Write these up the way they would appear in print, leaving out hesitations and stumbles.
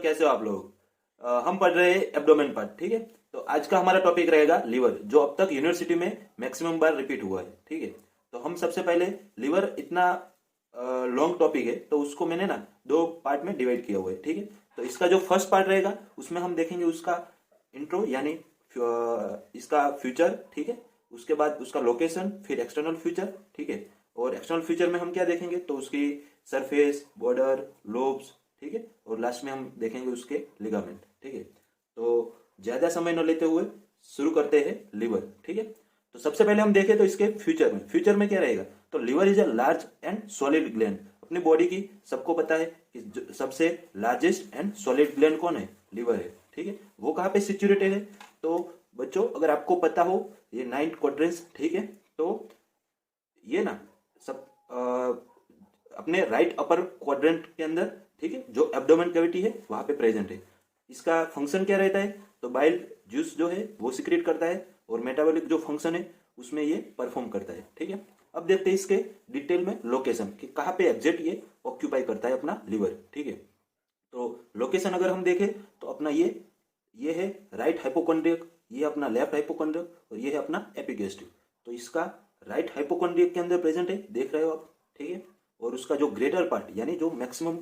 कैसे हो आप लोग। हम पढ़ रहे हैं एब्डोमेन पार्ट। ठीक है, तो आज का हमारा टॉपिक रहेगा लिवर, जो अब तक यूनिवर्सिटी में मैक्सिमम बार रिपीट हुआ है। ठीक है, तो हम सबसे पहले लिवर इतना लॉन्ग टॉपिक है तो उसको मैंने ना दो पार्ट में डिवाइड किया हुआ है। ठीक है, तो इसका जो फर्स्ट पार्ट रहेगा उसमें हम देखेंगे उसका इंट्रो यानी इसका फ्यूचर। ठीक है, उसके बाद उसका लोकेशन, फिर एक्सटर्नल फ्यूचर। ठीक है, और एक्सटर्नल फ्यूचर में हम क्या देखेंगे तो उसकी सरफेस, बॉर्डर, लोब्स। ठीक है, और लास्ट में हम देखेंगे उसके लिगामेंट। ठीक है, तो ज्यादा समय न लेते हुए शुरू करते हैं लिवर। ठीक है, तो सबसे पहले हम देखें तो इसके फ्यूचर में क्या रहेगा तो liver is a large and solid gland. अपनी बॉडी की सबको पता है कि सबसे लार्जेस्ट एंड सॉलिड ग्लैंड कौन है, लिवर है। ठीक है, वो कहाँ पे सिचुएटेड है तो बच्चों अगर आपको पता हो ये 9th क्वाड्रेंट। ठीक है, तो ये ना सब अपने राइट अपर क्वाड्रेंट के अंदर, ठीक है, जो एब्डोमेन कैविटी है वहां पे प्रेजेंट है। इसका फंक्शन क्या रहता है तो बाइल जूस जो है वो सिक्रेट करता है और मेटाबॉलिक जो फंक्शन है उसमें ये परफॉर्म करता है। ठीक है, अब देखते हैं इसके डिटेल में लोकेशन कि कहाँ पे एग्जैक्ट ये ऑक्यूपाई करता है अपना लिवर। ठीक है, तो लोकेशन अगर हम देखें तो अपना ये है राइट हाइपोकॉन्ड्रियक, ये अपना लेफ्ट हाइपोकॉन्ड्रियक और ये है अपना एपिगैस्ट्रिक। तो इसका राइट हाइपोकॉन्ड्रियक के अंदर प्रेजेंट है, देख रहे हो आप। ठीक है, और उसका जो ग्रेटर पार्ट यानी जो मैक्सिमम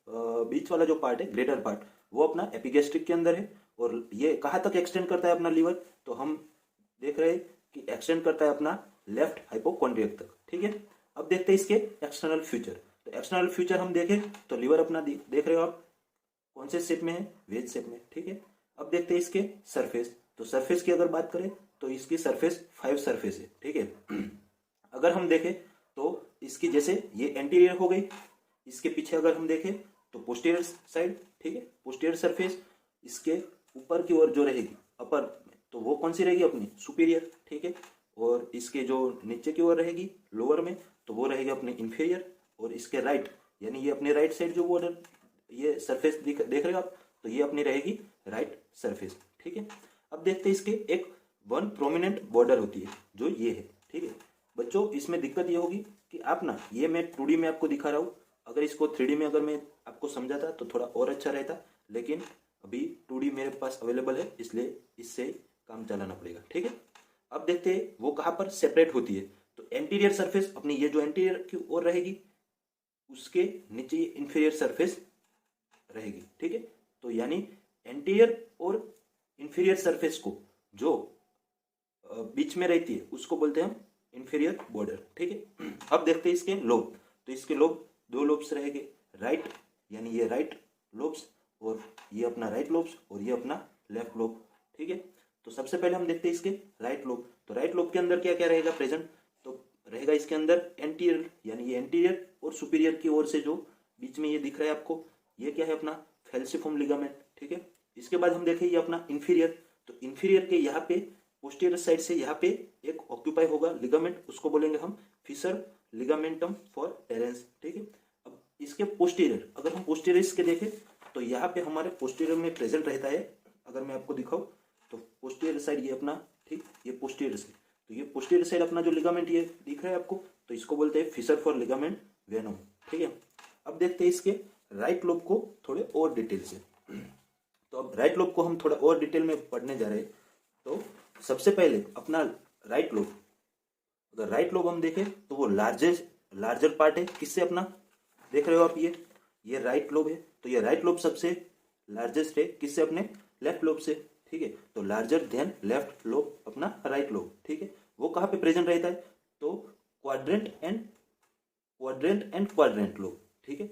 बीच वाला जो पार्ट है ग्रेटर पार्ट वो अपना एपिगैस्ट्रिक के अंदर है। और ये कहाँ तक एक्सटेंड करता है अपना लिवर तो हम देख रहे हैं कि एक्सटेंड करता है अपना लेफ्ट हाइपोकॉन्ड्रियक तक। ठीक है, अब देखते हैं इसके एक्सटर्नल फ्यूचर। तो एक्सटर्नल फ्यूचर हम देखें तो लिवर अपना देख रहे हो आप कौन से शेप में है, वेज शेप में। ठीक है, अब देखते हैं इसके सरफेस। तो सरफेस की अगर बात करें तो इसकी सरफेस 5 सरफेस है। ठीक है, अगर हम देखें तो इसकी जैसे ये एंटीरियर हो गई, इसके पीछे अगर हम देखें तो पोस्टीरियर साइड। ठीक है, पोस्टीरियर सरफेस इसके ऊपर की ओर जो रहेगी अपर में तो वो कौन सी रहेगी अपनी सुपीरियर। ठीक है, और इसके जो नीचे की ओर रहेगी लोअर में तो वो रहेगी अपनी इंफीरियर। और इसके राइट यानी ये अपने राइट साइड जो बॉर्डर ये सरफेस देख रहे हो आप तो ये अपनी रहेगी राइट सरफेस। ठीक है, अब देखते हैं इसके एक वन प्रोमिनेंट बॉर्डर होती है जो ये है। ठीक है बच्चों, इसमें दिक्कत ये होगी कि आप ना ये मैं 2D में आपको दिखा रहा हूँ, अगर इसको 3D में अगर मैं आपको समझाता तो थोड़ा और अच्छा रहता, लेकिन अभी 2D मेरे पास अवेलेबल है इसलिए इससे काम चलाना पड़ेगा। ठीक है, अब देखते हैं वो कहाँ पर सेपरेट होती है। तो एंटीरियर सरफेस अपनी ये जो एंटीरियर की ओर रहेगी उसके नीचे ये इंफीरियर सरफेस रहेगी। ठीक है, तो यानी एंटीरियर और इंफीरियर सरफेस को जो बीच में रहती है उसको बोलते हैं हम इंफीरियर बॉर्डर। ठीक है, अब देखते हैं इसके लोब। तो इसके लोब दो लोब्स रहेंगे, राइट यानी ये राइट लोब्स और ये अपना राइट लोब्स और ये अपना लेफ्ट लोब। ठीक है, तो सबसे पहले हम देखते हैं इसके राइट लोब। तो राइट लोब के अंदर क्या क्या रहेगा प्रेजेंट तो रहेगा इसके अंदर एंटीरियर यानी ये एंटीरियर और सुपीरियर की ओर से जो बीच में ये दिख रहा है आपको ये क्या है अपना फैल्सिफॉर्म लिगामेंट। ठीक है, इसके बाद हम देखें ये अपना इंफीरियर। तो इंफीरियर के यहाँ पे पोस्टीरियर साइड से यहाँ पे एक ऑक्यूपाई होगा लिगामेंट, उसको बोलेंगे हम फिशर लिगामेंटम फॉर टेरेंस। ठीक है, अब इसके पोस्टीरियर अगर हम पोस्टीरियर इसके देखें तो यहाँ पे हमारे पोस्टीरियर में प्रेजेंट रहता है। अगर मैं आपको दिखाऊं तो पोस्टीरियर साइड ये अपना, ठीक, ये पोस्टीरियर साइड। तो ये पोस्टीरियर साइड अपना जो लिगामेंट ये दिख रहा है आपको तो इसको बोलते हैं फिशर फॉर लिगामेंट वेनम। ठीक है, अब देखते हैं इसके राइट लोब को थोड़े और डिटेल से। तो अब राइट लोब को हम थोड़ा और डिटेल में पढ़ने जा रहे हैं। तो सबसे पहले अपना राइट लोब, अगर राइट लोब हम देखें तो वो लार्जर पार्ट है किससे अपना देख रहे हो आप ये राइट लोब है। तो ये राइट लोब सबसे लार्जेस्ट है किससे अपने लेफ्ट लोब से। ठीक है, तो लार्जर देन लेफ्ट लोब अपना राइट लोब। ठीक है, वो कहाँ पे प्रेजेंट रहता है तो क्वाड्रेंट एंड क्वाड्रेंट लोब। ठीक है,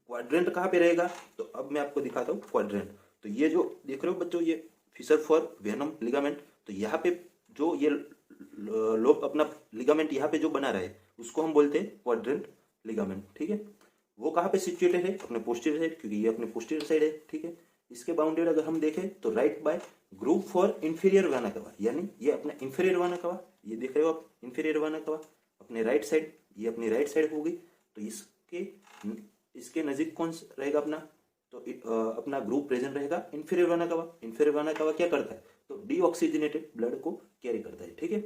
क्वाड्रेंट कहाँ पे रहेगा तो अब मैं आपको दिखाता हूँ क्वाड्रेंट। तो ये जो देख रहे हो बच्चों ये फिशर फॉर वेनम लिगामेंट, तो यहाँ पे जो ये लोब अपना लिगामेंट यहाँ पे जो बना रहा है उसको हम बोलते हैं क्वाड्रेंट लिगामेंट। ठीक है, वो कहाँ पे सिचुएटेड है अपने पोस्टीरियर साइड क्योंकि ये अपने पोस्टीरियर साइड है। ठीक है, इसके बाउंडेड अगर हम देखें तो right bye group for inferior वाना कवा यानी ये अपना इंफीरियर वाना कवा, ये देख रहे हो आप इंफीरियर वाना कवा अपने राइट साइड, ये अपनी राइट साइड हो गई। तो इसके नजीक कौन रहेगा अपना तो अपना ग्रुप प्रेजेंट रहेगा इंफीरियर वाना कवा। इंफीरियर वाना कवा क्या करता है तो डीऑक्सीजनेटेड ब्लड को कैरी करता है। ठीक है,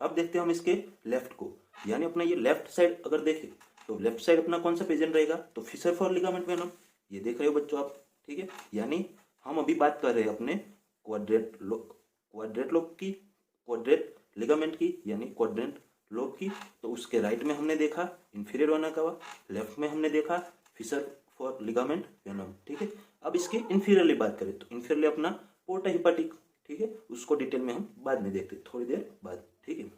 अब देखते हैं हम इसके लेफ्ट को यानी अपना ये लेफ्ट साइड अगर देखें तो लेफ्ट साइड अपना कौन सा प्रेजेंट रहेगा तो फिशर फॉर लिगामेंट वेनम, ये देख रहे हो बच्चों आप। ठीक है। यानी हम अभी बात कर रहे हैं अपने क्वाड्रेट लोब की, क्वाड्रेट लिगामेंट की, यानी क्वाड्रेंट लोब की। तो उसके राइट में हमने देखा इंफीरियर वेना कावा, लेफ्ट में हमने देखा फिशर फॉर लिगामेंट वेनम, ठीक है। अब इसके इंफीरियरली बात करें तो इंफीरियरली अपना पोर्टा हिपाटिक, ठीक है, उसको डिटेल में हम बाद में देखते हैं, थोड़ी देर बाद, ठीक है।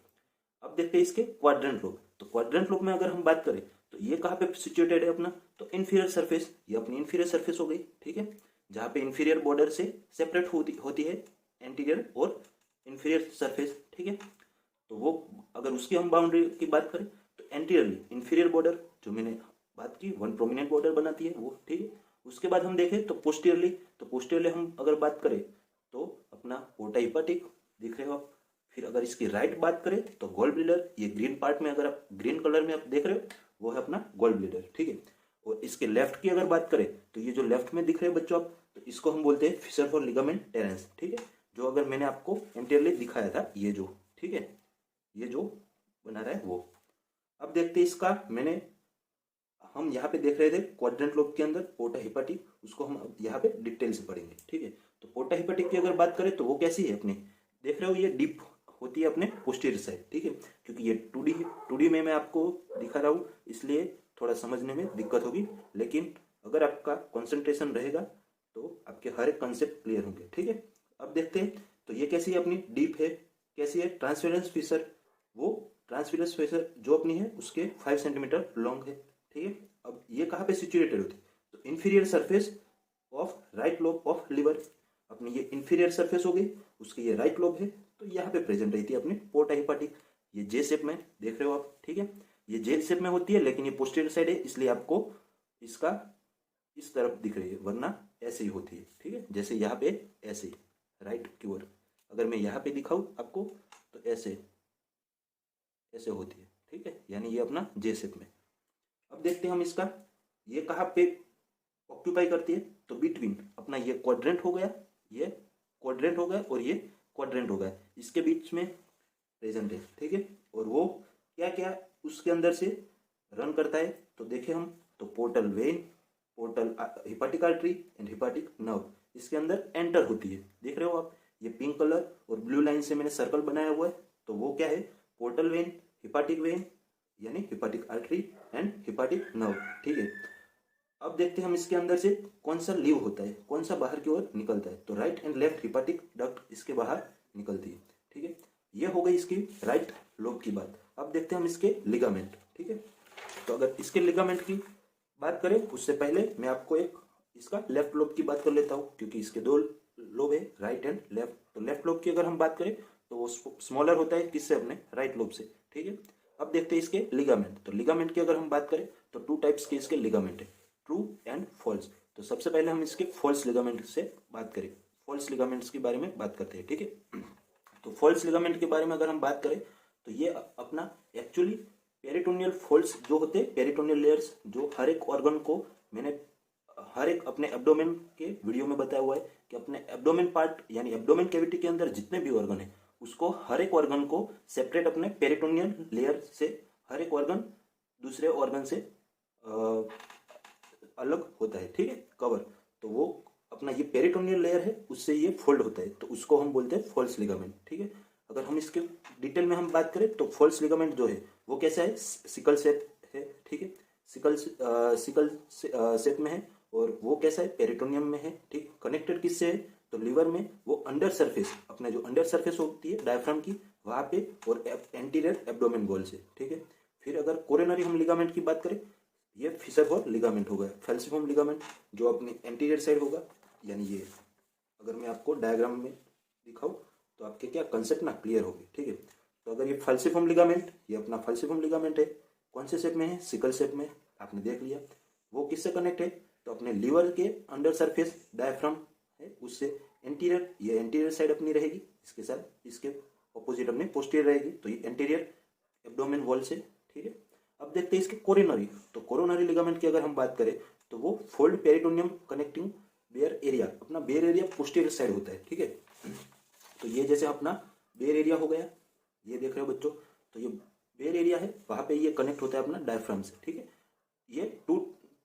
अब देखते हैं इसके क्वाड्रेंट लोब। तो क्वाड्रेंट लोब में अगर हम बात करें तो ये कहाँ पे सिचुएटेड है अपना, तो इंफीरियर सरफेस, ये अपनी इंफीरियर सरफेस हो गई, ठीक है, जहाँ पे इंफीरियर बॉर्डर से सेपरेट होती है एंटीरियर और इंफीरियर सरफेस, ठीक है। तो वो अगर उसकी हम बाउंड्री की बात करें तो एंटीरियरली इंफीरियर बॉर्डर जो मैंने बात की वन प्रोमिनेंट बॉर्डर बनाती है वो, ठीक है। उसके बाद हम देखें तो पोस्टीरियरली, तो पोस्टीरियरली हम अगर बात करें तो अपना पोर्टा हिपाटिक दिख रहे हो आप। फिर अगर इसकी राइट बात करें तो गोल ब्लीडर, ये ग्रीन पार्ट में अगर आप ग्रीन कलर में आप देख रहे हो वो है अपना गोल ब्लीडर, ठीक है। और इसके लेफ्ट की अगर बात करें तो ये जो लेफ्ट में दिख रहे हैं बच्चों आप, तो इसको हम बोलते हैं फिशर फॉर लिगामेंट टेरेंस, ठीक है, जो अगर मैंने आपको एंटीरियरली दिखाया था ये जो, ठीक है, ये जो बना रहा है वो। अब देखते हैं इसका, हम यहाँ पे देख रहे थे क्वाड्रेंट लोब के अंदर पोर्टा हिपाटिक, उसको हम यहाँ पे डिटेल से पढ़ेंगे, ठीक है। तो पोर्टा हिपाटिक की अगर बात करें तो वो कैसी है अपनी, देख रहे हो ये डीप होती है अपने पोस्टीरियर साइड, ठीक है, क्योंकि ये 2D में मैं आपको दिखा रहा हूँ इसलिए थोड़ा समझने में दिक्कत होगी, लेकिन अगर आपका कंसंट्रेशन रहेगा तो आपके हर एक कंसेप्ट क्लियर होंगे, ठीक है। अब देखते हैं तो ये कैसी है अपनी, डीप है, कैसी है, ट्रांसपेरेंस फिशर, वो ट्रांसपेरेंस फिशर जो अपनी है उसके 5 सेंटीमीटर लॉन्ग है, ठीक है। अब ये कहाँ पे सिचुएटेड होती है, तो inferior surface of right lobe of liver, अपनी ये इंफीरियर सरफेस हो गई, उसकी ये राइट लोब है, तो यहाँ पे प्रेजेंट रहती है अपनी पोर्टा हिपाटिक। ये जे शेप में देख रहे हो आप, ठीक है, ये जे शेप में होती है, लेकिन ये पोस्टीरियर साइड है इसलिए आपको इसका इस तरफ दिख रही है, वरना ऐसे ही होती है, ठीक है, जैसे यहाँ पे ऐसे राइट की ओर अगर मैं यहाँ पे दिखाऊं आपको तो ऐसे ऐसे होती है, ठीक है, यानी ये अपना जे शेप में। अब देखते हैं हम इसका, ये कहाँ पे ऑक्यूपाई करती है, तो बिटवीन अपना ये क्वाड्रेंट हो गया, ये क्वाड्रेंट हो गया और ये क्वाड्रेंट हो गया, इसके बीच में प्रेजेंट है, ठीक है। और वो क्या क्या उसके अंदर से रन करता है, तो देखें हम, तो portal vein, portal hepatic artery and hepatic nerve इसके अंदर एंटर होती है, देख रहे हो आप, ये पिंक कलर और ब्लू लाइन से मैंने सर्कल बनाया हुआ है, तो वो क्या है, पोर्टल वेन, हिपाटिक वेन यानी हिपाटिक आर्टरी एंड हिपाटिक नर्व, ठीक है। अब देखते हैं हम इसके अंदर से कौन सा लीव होता है, कौन सा बाहर की ओर निकलता है, तो राइट एंड लेफ्ट हिपाटिक डक्ट इसके बाहर निकलती है, ठीक है। ये हो गई इसकी राइट लोब की बात। अब देखते हैं हम इसके लिगामेंट, ठीक है। तो अगर इसके लिगामेंट की बात करें उससे पहले मैं आपको एक इसका लेफ्ट लोब की बात कर लेता हूँ, क्योंकि इसके दो लोब है, राइट एंड लेफ्ट। तो लेफ्ट लोब की अगर हम बात करें तो वो स्मॉलर होता है किससे, अपने राइट लोब से, ठीक है। अब देखते हैं इसके लिगामेंट। तो लिगामेंट की अगर हम बात करें तो 2 टाइप्स के इसके लिगामेंट है, ट्रू एंड फॉल्स। तो सबसे पहले हम इसके फॉल्स लिगामेंट से बात करें, फॉल्स लिगामेंट्स के बारे में बात करते हैं, ठीक है। तो फॉल्स लिगामेंट के बारे में अगर हम बात करें तो ये अपना एक्चुअली पेरिटोनियल फॉल्स जो होते हैं, पेरिटोनियल लेयर्स जो हर एक ऑर्गन को, मैंने हर एक अपने एब्डोमेन के वीडियो में बताया हुआ है कि अपने एब्डोमेन पार्ट यानी एब्डोमेन कैविटी के अंदर जितने भी ऑर्गन है उसको, हर एक ऑर्गन को सेपरेट अपने पेरिटोनियल लेयर से, हर एक ऑर्गन दूसरे ऑर्गन से अलग होता है, ठीक है, कवर। तो वो अपना ये पेरिटोनियल लेयर है उससे ये फोल्ड होता है, तो उसको हम बोलते हैं फॉल्स लिगामेंट, ठीक है। अगर हम इसके डिटेल में हम बात करें तो फॉल्स लिगामेंट जो है वो कैसा है, सिकल शेप है, ठीक है, सिकल शेप में है, और वो कैसा है, पेरिटोनियम में है, ठीक। कनेक्टेड किससे है, तो लिवर में वो अंडर सरफेस, अपने जो अंडर सरफेस होती है डायफ्राम की वहां पे, और एंटीरियर एब्डोमेन वॉल से, ठीक है। फिर अगर कोरोनरी हम लिगामेंट की बात करें, ये फिशर फॉर लिगामेंट हो गया, फैल्सिफॉर्म लिगामेंट जो अपनी एंटीरियर साइड होगा, यानी ये अगर मैं आपको डायग्राम में दिखाऊं तो आपके क्या कंसेप्ट ना क्लियर होगी, ठीक है। तो अगर ये फैल्सिफॉर्म लिगामेंट, ये अपना फैल्सिफॉर्म लिगामेंट है, कौन से शेप में है, सिकल शेप में, आपने देख लिया। वो किससे कनेक्ट है, तो अपने लिवर के अंडर सरफेस डायफ्राम है उससे एंटीरियर, ये एंटीरियर साइड अपनी रहेगी, इसके साथ इसके ऑपोजिट अपने पोस्टीरियर रहेगी, तो ये एंटीरियर एब्डोमेन वॉल से, ठीक है। अब देखते हैं इसके कोरोनरी। तो कोरोनरी लिगामेंट की अगर हम बात करें तो वो fold peritoneum connecting bare area, अपना बेयर एरिया पोस्टीरियर साइड होता है, ठीक है। तो ये जैसे अपना बेयर एरिया हो गया, ये देख रहे हो बच्चों, तो ये बेयर एरिया है, वहां पे ये कनेक्ट होता है अपना डायफ्राम से, ठीक है। ये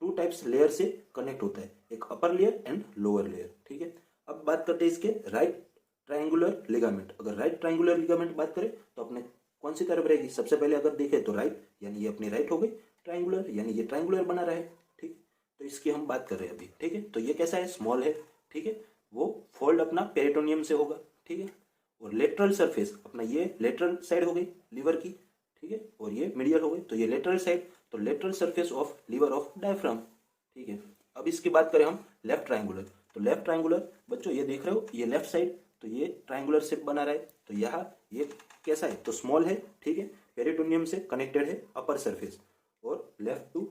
टू टाइप्स लेयर से कनेक्ट होता है, एक upper layer and lower layer, ठीक है। अब बात करते हैं इसके राइट ट्रायंगुलर लिगामेंट। अगर राइट ट्रायंगुलर लिगामेंट बात करें तो अपने कौन सी तरफ रहेगी, सबसे पहले अगर देखें तो राइट, यानी ये अपनी राइट हो गई, ट्रायंगुलर यानी ये ट्रायंगुलर बना रहा है, ठीक। तो इसकी हम बात कर रहे हैं अभी, ठीक है। तो ये कैसा है, स्मॉल है, ठीक है। वो फोल्ड अपना पेरिटोनियम से होगा, ठीक है। और लेटरल सरफेस अपना ये लेटरल साइड हो गई लीवर की, ठीक है। और ये मीडियल हो गई, तो ये लेटरल साइड, तो lateral surface of liver of diaphragm, ठीक है। अब इसकी बात करें हम लेफ्ट ट्रायंगुलर, तो लेफ्ट ट्रायंगुलर बच्चों ये देख रहे हो, ये लेफ्ट साइड, तो ये ट्रायंगुलर शेप बना रहा है। तो यहाँ ये कैसा है, तो स्मॉल है, ठीक है। पेरिटोनियम से कनेक्टेड है अपर सरफेस, और लेफ्ट टू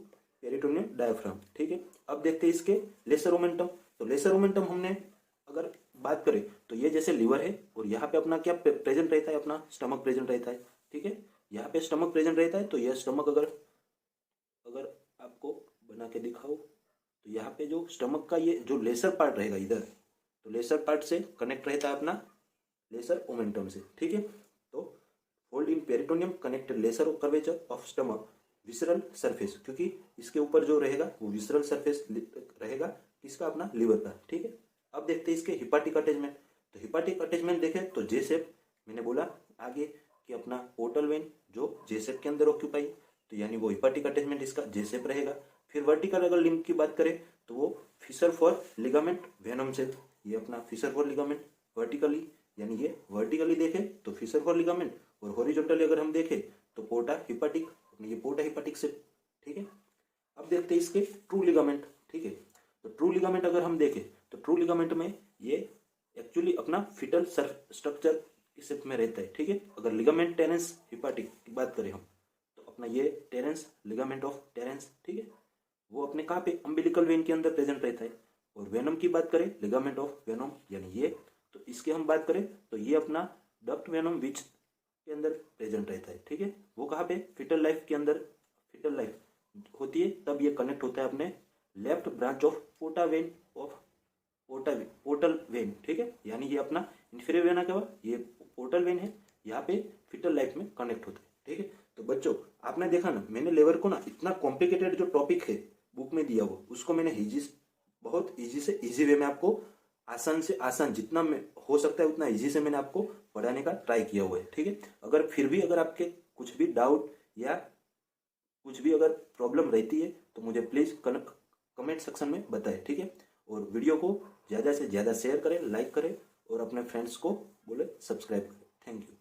पेरिटोनियम डायफ्राम, ठीक है। अब देखते हैं इसके लेसर ओमेंटम। तो लेसर ओमेंटम हमने अगर बात करें तो ये जैसे लीवर है, और यहाँ पे अपना क्या प्रेजेंट रहता है, अपना स्टमक प्रेजेंट रहता है, ठीक है। यहाँ पे स्टमक प्रेजेंट रहता है, तो यह स्टमक अगर अगर आपको बना के दिखाओ तो यहाँ पे जो स्टमक का ये जो लेसर पार्ट रहेगा इधर, तो लेसर पार्ट से कनेक्ट रहता है अपना लेसर ओमेंटम से, ठीक है। तो fold in peritoneum connected lesser curvature of stomach visceral surface, क्योंकि इसके ऊपर जो रहेगा वो विसरल सरफेस रहेगा किसका, अपना लीवर का, ठीक है। अब देखते हैं इसके हिपाटिक अटैचमेंट। तो हिपाटिक अटैचमेंट देखें तो जे शेप, मैंने बोला आगे कि अपना पोर्टल वेन जो जे शेप के अंदर ऑक्यूपाई, तो यानी वो हिपाटिक अटैचमेंट इसका जे शेप रहेगा। फिर वर्टिकल अगर लिंक की बात करें तो वो फिशर फॉर लिगामेंट वेनम से, ये अपना फिशर फॉर लिगामेंट वर्टिकली, यानी ये वर्टिकली देखें तो फिशर फॉर लिगामेंट, और हॉरिजॉन्टली अगर हम देखें तो पोर्टा हिपाटिक, ये पोर्टा हिपाटिक से, ठीक है। अब देखते हैं इसके ट्रू लिगामेंट, ठीक है। तो ट्रू लिगामेंट अगर हम देखें तो ट्रू लिगामेंट में ये एक्चुअली अपना फिटल स्ट्रक्चर इस शेप में रहता है, ठीक है। अगर लिगामेंट टेरेंस हिपाटिक की बात करें हम, तो अपना ये टेरेंस लिगामेंट ऑफ टेरेंस, ठीक है, वो अपने कहाँ पे, अम्बिलिकल वेन के अंदर प्रेजेंट रहता है। और वेनम की बात करें लिगामेंट ऑफ वेनम, यानी ये, तो इसकी हम बात करें तो ये अपना डक्ट वेनम विच के अंदर प्रेजेंट रहता है, ठीक है। वो कहाँ पे, फिटल लाइफ के अंदर, फिटल लाइफ होती है तब ये कनेक्ट होता है अपने left branch of पोर्टा when of portal vein, ठीक है। यानी ये अपना इंफीरियर वेना क्या, ये पोर्टल वेन है, यहाँ पे फिटल लाइफ में कनेक्ट होता है, ठीक है। तो बच्चों आपने देखा ना, मैंने लेवर को ना इतना कॉम्प्लिकेटेड जो टॉपिक है बुक में दिया वो, उसको मैंने बहुत इजी से इजी वे में आपको आसान से आसान जितना में हो सकता है उतना इजी से मैंने आपको पढ़ाने का ट्राई किया हुआ है, ठीक है। अगर फिर भी अगर आपके कुछ भी डाउट या कुछ भी अगर प्रॉब्लम रहती है तो मुझे प्लीज कमेंट सेक्शन में बताएं, ठीक है। और वीडियो को ज़्यादा से ज़्यादा शेयर करें, लाइक करें, और अपने फ्रेंड्स को बोले सब्सक्राइब करें। Thank you.